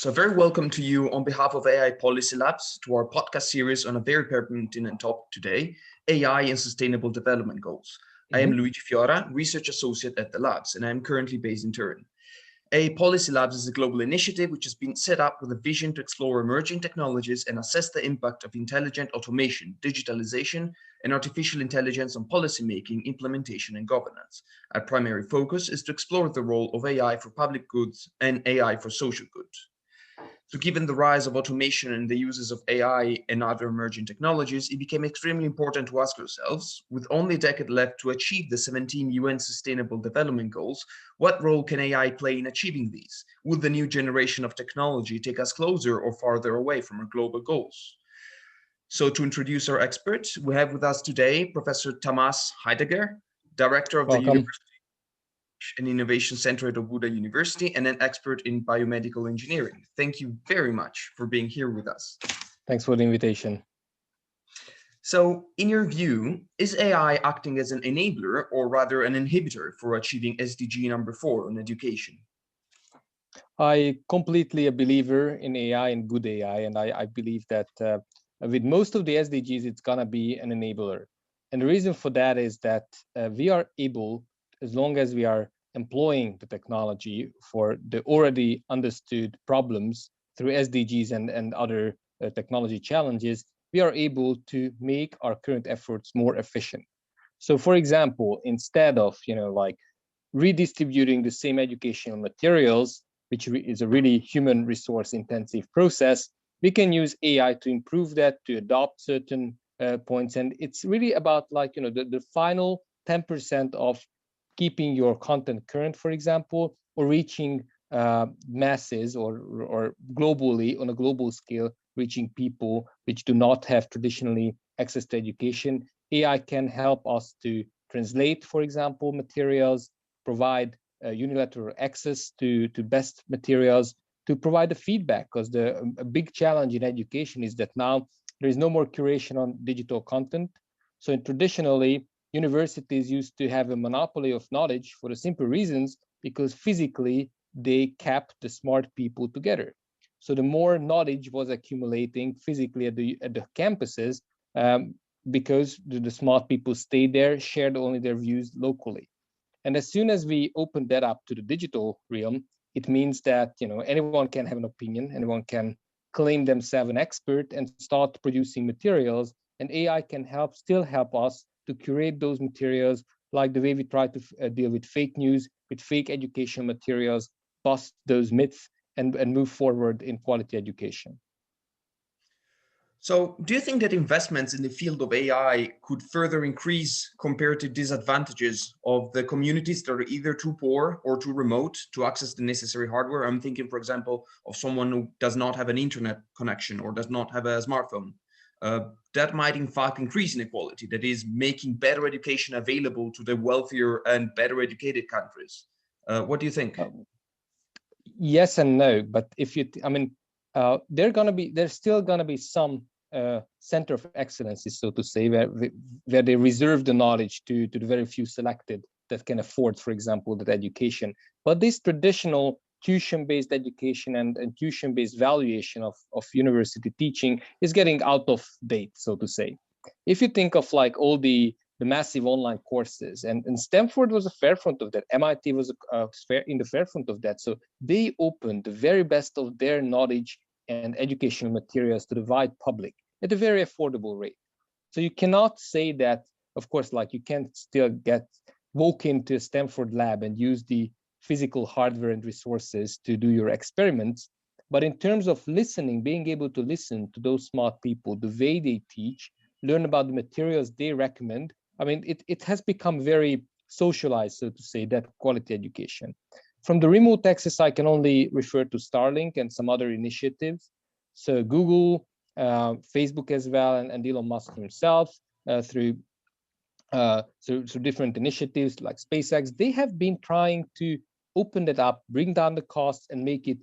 So very welcome to you on behalf of AI Policy Labs to our podcast series on a very pertinent topic today, AI and Sustainable Development Goals. I am Luigi Fiora, Research Associate at the Labs, and I am currently based in Turin. AI Policy Labs is a global initiative which has been set up with a vision to explore emerging technologies and assess the impact of intelligent automation, digitalization, and artificial intelligence on policymaking, implementation, and governance. Our primary focus is to explore the role of AI for public goods and AI for social good. So given the rise of automation and the uses of AI and other emerging technologies, it became extremely important to ask ourselves, with only a decade left to achieve the 17 UN Sustainable Development Goals, what role can AI play in achieving these? Will the new generation of technology take us closer or farther away from our global goals? So to introduce our experts, we have with us today Professor Tamas Haidegger, Director of the University and Innovation Center at Óbuda University and an expert in biomedical engineering. Thank you very much for being here with us. Thanks for the invitation. So in your view, is AI acting as an enabler or rather an inhibitor for achieving SDG number 4 on education? I completely a believer in AI and good AI, and I believe that with most of the SDGs, it's gonna be an enabler. And the reason for that is that we are able, as long as we are employing the technology for the already understood problems through SDGs and other technology challenges, we are able to make our current efforts more efficient. So for example, instead of, like redistributing the same educational materials, which is a really human resource intensive process, we can use AI to improve that, to adopt certain points. And it's really about the final 10% of keeping your content current, for example, or reaching masses or globally, on a global scale, reaching people which do not have traditionally access to education. AI can help us to translate, for example, materials, provide unilateral access to best materials, to provide the feedback, because a big challenge in education is that now there is no more curation on digital content. So traditionally, universities used to have a monopoly of knowledge for the simple reasons because physically they kept the smart people together. So the more knowledge was accumulating physically at the campuses, because the smart people stayed there, shared only their views locally. And as soon as we opened that up to the digital realm, it means that anyone can have an opinion, anyone can claim themselves an expert and start producing materials, and AI can still help us to curate those materials, like the way we try to deal with fake news, with fake education materials, bust those myths, and move forward in quality education. So do you think that investments in the field of AI could further increase comparative disadvantages of the communities that are either too poor or too remote to access the necessary hardware? I'm thinking, for example, of someone who does not have an internet connection or does not have a smartphone. That might in fact increase inequality, that is making better education available to the wealthier and better educated countries. What do you think? Yes and no, but if you, there's still gonna be some center of excellence, so to say, where they reserve the knowledge to the very few selected that can afford, for example, that education. But this traditional tuition-based education and tuition-based valuation of university teaching is getting out of date, so to say. If you think of like all the massive online courses, and Stanford was a forefront of that, MIT was in the forefront of that, so they opened the very best of their knowledge and educational materials to the wide public at a very affordable rate. So you cannot say that, of course, like you can't still walk into a Stanford lab and use the physical hardware and resources to do your experiments. But in terms of listening, being able to listen to those smart people, the way they teach, learn about the materials they recommend, it has become very socialized, so to say, that quality education. From the remote access, I can only refer to Starlink and some other initiatives. So Google, Facebook as well, and Elon Musk himself, through different initiatives like SpaceX, they have been trying to open it up, bring down the costs, and make it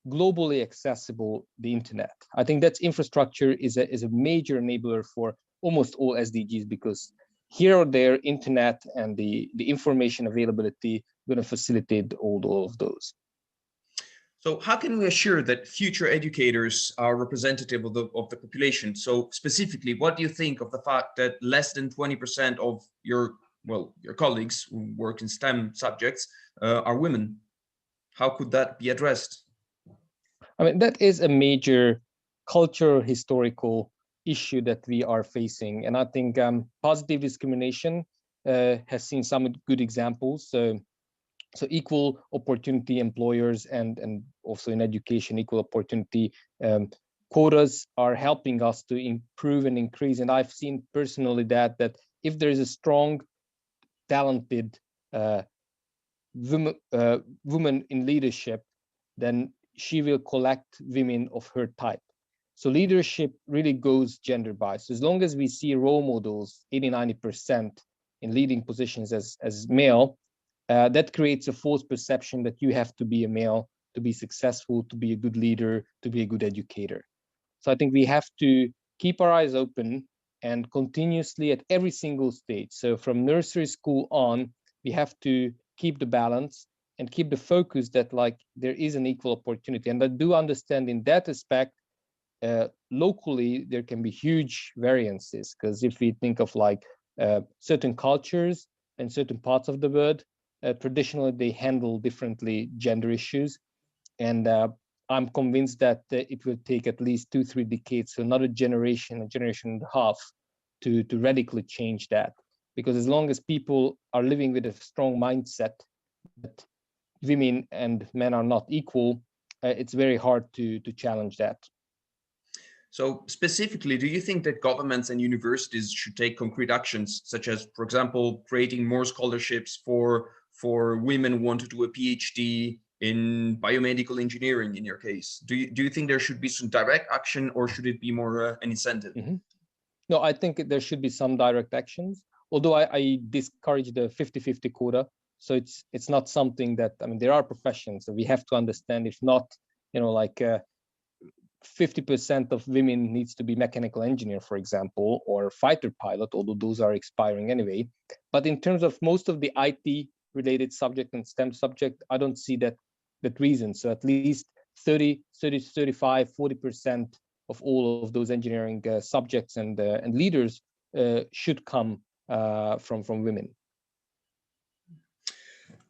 globally accessible, the internet. I think that infrastructure is a major enabler for almost all SDGs, because here or there, internet and the information availability going to facilitate all of those. So how can we assure that future educators are representative of the population? So specifically, what do you think of the fact that less than 20% of your colleagues who work in STEM subjects are women? How could that be addressed? I mean, that is a major cultural historical issue that we are facing. And I think positive discrimination has seen some good examples. So equal opportunity employers and also in education, equal opportunity quotas are helping us to improve and increase. And I've seen personally that if there is a strong, talented woman in leadership, then she will collect women of her type. So leadership really goes gender biased. So as long as we see role models, 80-90% in leading positions as male, that creates a false perception that you have to be a male to be successful, to be a good leader, to be a good educator. So I think we have to keep our eyes open and continuously at every single stage. So from nursery school on, we have to keep the balance and keep the focus that there is an equal opportunity. And I do understand in that aspect, locally, there can be huge variances, because if we think of certain cultures and certain parts of the world, traditionally they handle differently gender issues. And I'm convinced that it will take at least 2-3 decades, so another generation, a generation and a half, to radically change that. Because as long as people are living with a strong mindset that women and men are not equal, it's very hard to challenge that. So specifically, do you think that governments and universities should take concrete actions, such as, for example, creating more scholarships for women who want to do a PhD in biomedical engineering, in your case? Do you think there should be some direct action, or should it be more an incentive? Mm-hmm. No, I think there should be some direct actions, although I discourage the 50-50 quota. So it's not something that, I mean, there are professions that we have to understand. If not, 50% of women needs to be mechanical engineer, for example, or fighter pilot, although those are expiring anyway. But in terms of most of the IT related subject and STEM subject, I don't see that reason. So at least 30, 35, 40% of all of those engineering subjects and leaders should come from women.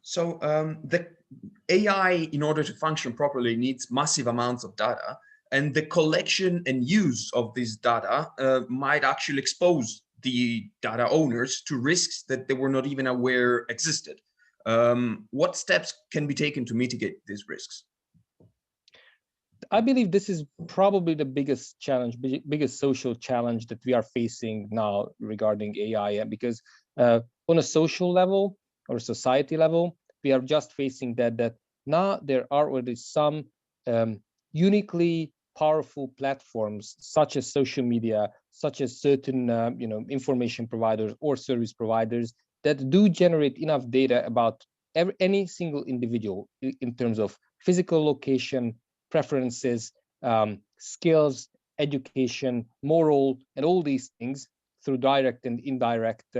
So the AI, in order to function properly, needs massive amounts of data, and the collection and use of this data might actually expose the data owners to risks that they were not even aware existed. What steps can be taken to mitigate these risks? I believe this is probably the biggest challenge, biggest social challenge that we are facing now regarding AI, because on a social level or society level, we are just facing that now there are already some uniquely powerful platforms, such as social media, such as certain information providers or service providers, that do generate enough data about any single individual in terms of physical location, preferences, skills, education, moral, and all these things through direct and indirect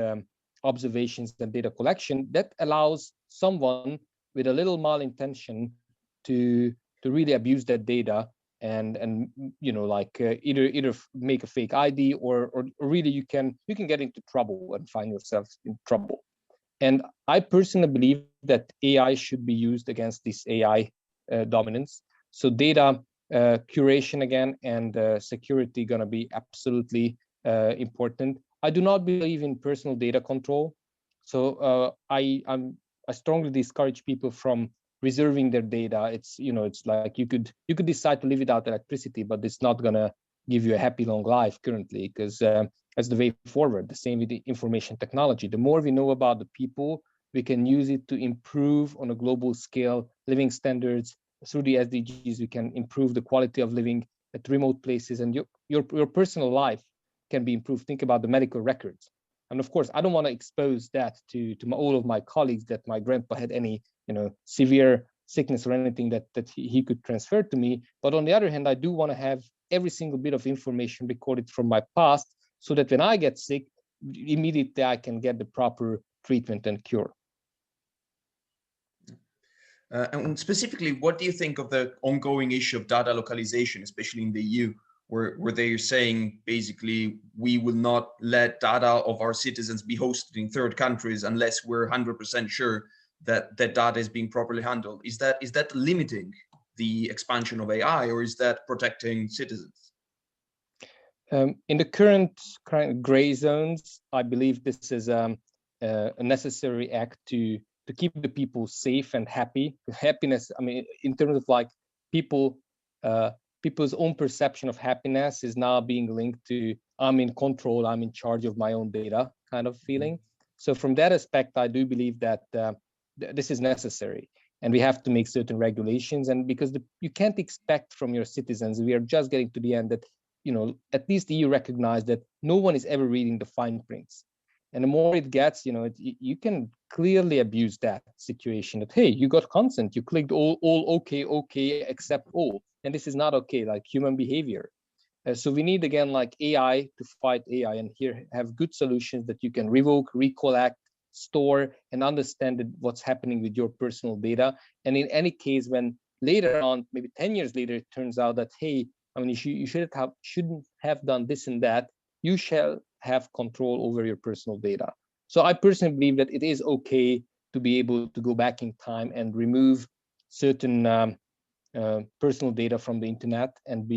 observations and data collection, that allows someone with a little malintention to really abuse that data and either make a fake ID or really you can get into trouble and find yourself in trouble. And I personally believe that AI should be used against this AI dominance. So data curation again and security gonna be absolutely important. I do not believe in personal data control. So I strongly discourage people from reserving their data. It's like you could decide to live without electricity, but it's not gonna give you a happy long life currently, because that's the way forward. The same with the information technology. The more we know about the people, we can use it to improve on a global scale living standards. Through the SDGs, we can improve the quality of living at remote places, and your personal life can be improved. Think about the medical records. And of course, I don't want to expose that to all of my colleagues, that my grandpa had any severe sickness or anything that he could transfer to me. But on the other hand, I do want to have every single bit of information recorded from my past, so that when I get sick, immediately I can get the proper treatment and cure. And specifically, what do you think of the ongoing issue of data localization, especially in the EU, where they're saying basically we will not let data of our citizens be hosted in third countries unless we're 100% sure that that data is being properly handled? Is that limiting the expansion of AI, or is that protecting citizens? In the current gray zones, I believe this is a necessary act to keep the people safe and happy. Happiness, I mean, in terms of like people's own perception of happiness is now being linked to I'm in control, I'm in charge of my own data kind of feeling. So from that aspect, I do believe that this is necessary, and we have to make certain regulations. And because you can't expect from your citizens, we are just getting to the end that, you know, at least the EU recognized that no one is ever reading the fine prints. And the more it gets, you know, you can clearly abuse that situation that, hey, you got consent, you clicked all okay, accept all. And this is not okay, like human behavior. So we need, again, like AI to fight AI, and here have good solutions that you can revoke, recollect, store, and understand what's happening with your personal data. And in any case, when later on, maybe 10 years later, it turns out that, hey, I mean, you shouldn't have done this and that, you shall have control over your personal data. So I personally believe that it is okay to be able to go back in time and remove certain personal data from the internet, and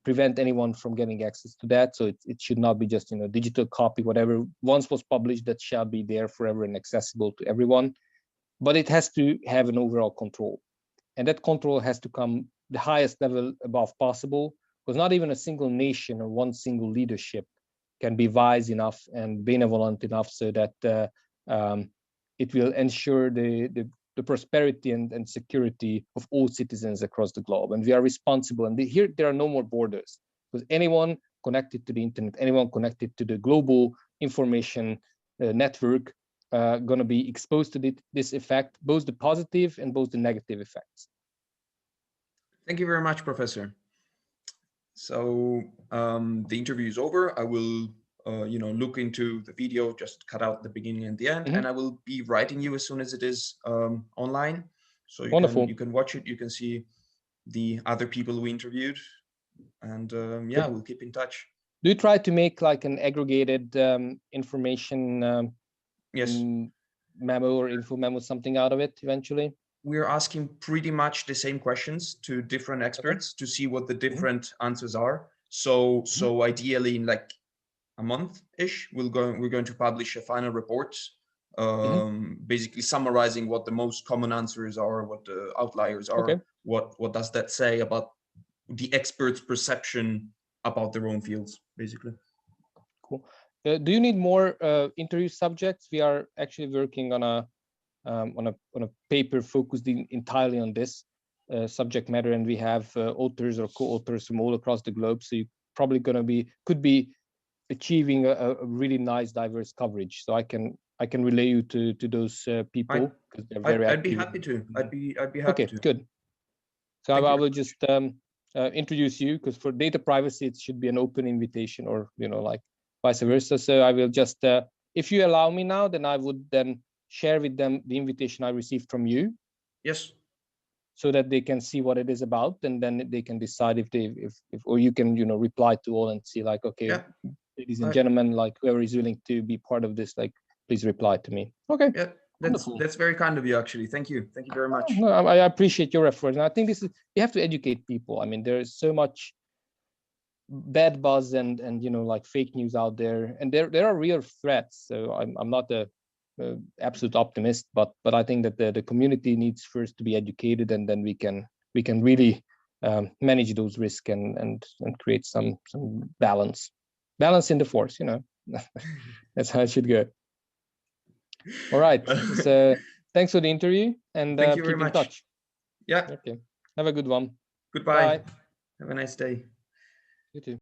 prevent anyone from getting access to that. So it should not be just, you know, digital copy, whatever once was published, that shall be there forever and accessible to everyone. But it has to have an overall control, and that control has to come the highest level above possible, because not even a single nation or one single leadership can be wise enough and benevolent enough so that it will ensure the prosperity and security of all citizens across the globe. And we are responsible. And here there are no more borders, because anyone connected to the internet, anyone connected to the global information network, going to be exposed to this effect, both the positive and both the negative effects. Thank you very much, Professor. So the interview is over. I will, look into the video, just cut out the beginning and the end, and I will be writing you as soon as it is online. So you can watch it. You can see the other people we interviewed, and we'll keep in touch. Do you try to make like an aggregated information yes. Memo or info memo, something out of it eventually? We're asking pretty much the same questions to different experts to see what the different answers are. So ideally in like a month-ish, we're going to publish a final report, basically summarizing what the most common answers are, what the outliers are, what does that say about the experts' perception about their own fields, basically. Cool. Do you need more interview subjects? We are actually working on a paper focused entirely on this subject matter, and we have authors or co-authors from all across the globe. So you're probably could be achieving a really nice diverse coverage. So I can relay you to those people, because they're very active. I'd be happy to. I'd be happy to. Okay, good. So I will just introduce you, because for data privacy it should be an open invitation, or like vice versa. So I will just, if you allow me now, then I would then share with them the invitation I received from you. Yes. So that they can see what it is about, and then they can decide if or you can reply to all and see like, okay, ladies and gentlemen, like whoever is willing to be part of this, like please reply to me. Okay. Yeah, that's very kind of you, actually. Thank you very much. No, I appreciate your efforts, and I think you have to educate people. I mean, there is so much bad buzz and like fake news out there, and there are real threats. So I'm not a absolute optimist, but I think that the community needs first to be educated, and then we can really manage those risks and create some balance in the force. That's how it should go. All right. So thanks for the interview, and thank you keep very much. In touch. Yeah. Okay. Have a good one. Goodbye. Bye. Have a nice day. You too.